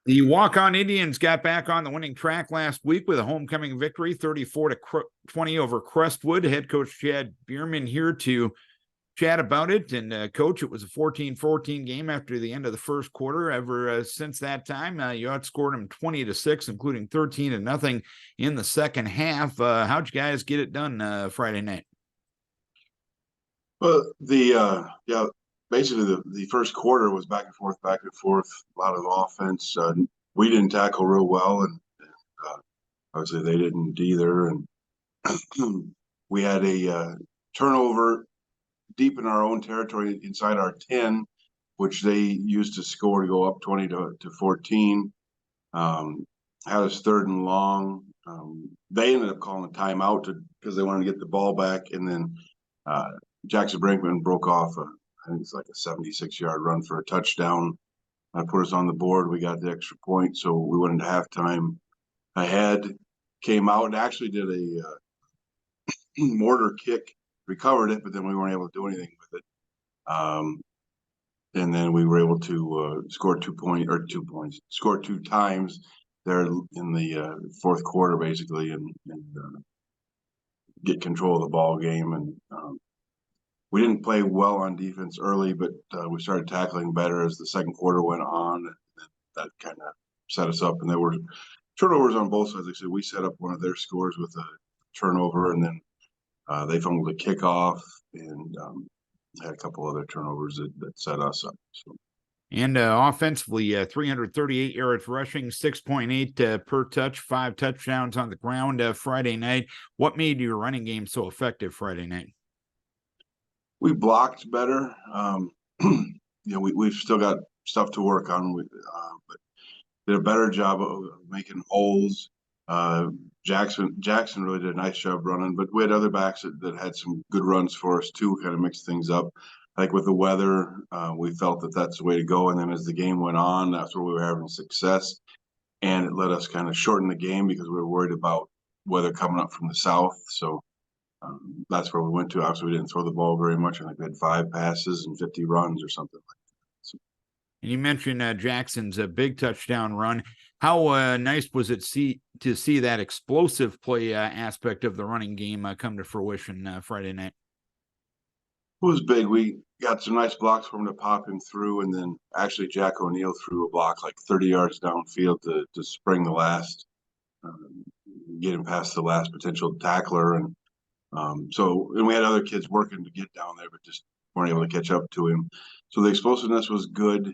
The walk-on Indians got back on the winning track last week with a homecoming victory, 34-20 over Crestwood. Head coach Chad Beermann here to chat about it. And coach, it was a 14-14 game after the end of the first quarter. Ever since that time, you outscored them 20-6, including 13-0 in the second half. How'd you guys get it done Friday night? Well, basically the first quarter was back and forth, a lot of offense. We didn't tackle real well, and obviously they didn't either. And we had a turnover deep in our own territory inside our 10, which they used to score to go up 20-14. Had us third and long. They ended up calling a timeout because they wanted to get the ball back, and then Jackson Brinkman broke off I think it's like a 76-yard run for a touchdown. Put us on the board. We got the extra point, so we went into halftime ahead. Came out and actually did a mortar kick, recovered it, but then we weren't able to do anything with it. And then we were able to score 2 points, score 2 times there in the fourth quarter, basically, and get control of the ball game. And we didn't play well on defense early, but we started tackling better as the second quarter went on. And that kind of set us up. And there were turnovers on both sides. Like I said, we set up one of their scores with a turnover, and then they fumbled a kickoff and had a couple other turnovers that set us up. So. And offensively, 338 yards rushing, 6.8 per touch, 5 touchdowns on the ground Friday night. What made your running game so effective Friday night? We blocked better. We've still got stuff to work on. But did a better job of making holes. Jackson really did a nice job running, but we had other backs that had some good runs for us too, kind of mixed things up. Like with the weather, we felt that that's the way to go. And then as the game went on, that's where we were having success. And it let us kind of shorten the game because we were worried about weather coming up from the south. So that's where we went to. Obviously, we didn't throw the ball very much. I think we had 5 passes and 50 runs or something like that. So. And you mentioned Jackson's a big touchdown run. How nice was it to see that explosive play aspect of the running game come to fruition Friday night? It was big. We got some nice blocks for him to pop him through, and then actually Jack O'Neill threw a block like 30 yards downfield to spring the last, get him past the last potential tackler. And we had other kids working to get down there, but just weren't able to catch up to him. So the explosiveness was good.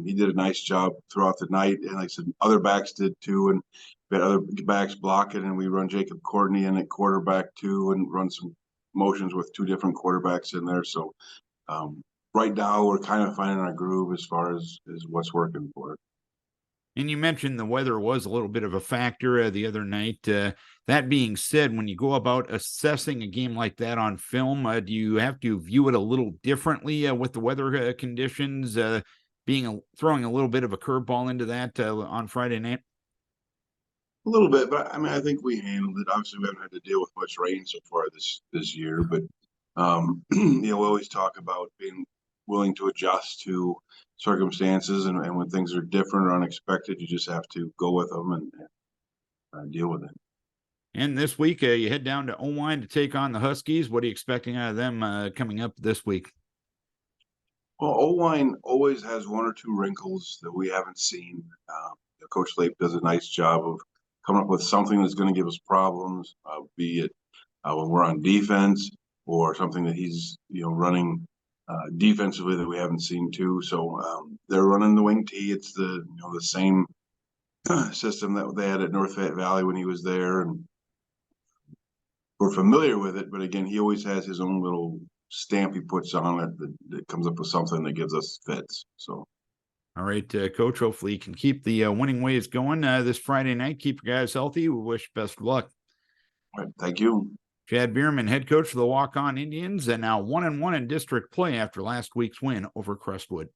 He did a nice job throughout the night. And like I said, other backs did too. And we had other backs blocking, and we run Jacob Courtney in at quarterback too, and run some motions with 2 different quarterbacks in there. So right now we're kind of finding our groove as far as what's working for it. And you mentioned the weather was a little bit of a factor the other night. That being said, when you go about assessing a game like that on film, do you have to view it a little differently with the weather conditions throwing a little bit of a curveball into that on Friday night? A little bit, but I mean, I think we handled it. Obviously, we haven't had to deal with much rain so far this year, but we always talk about being willing to adjust to circumstances, and when things are different or unexpected, you just have to go with them and deal with it. And this week, you head down to Owine to take on the Huskies. What are you expecting out of them coming up this week? Well, Owine always has 1 or 2 wrinkles that we haven't seen. Coach Lape does a nice job of coming up with something that's going to give us problems, be it when we're on defense or something that he's running defensively that we haven't seen too. So they're running the wing tee. It's the same system that they had at North Valley when he was there, and we're familiar with it. But again, he always has his own little stamp he puts on it that comes up with something that gives us fits. So. All right, Coach, hopefully you can keep the winning ways going this Friday night. Keep your guys healthy. We wish best of luck. All right, thank you. Chad Beermann, head coach of the Walk-On Indians, and now 1-1 in district play after last week's win over Crestwood.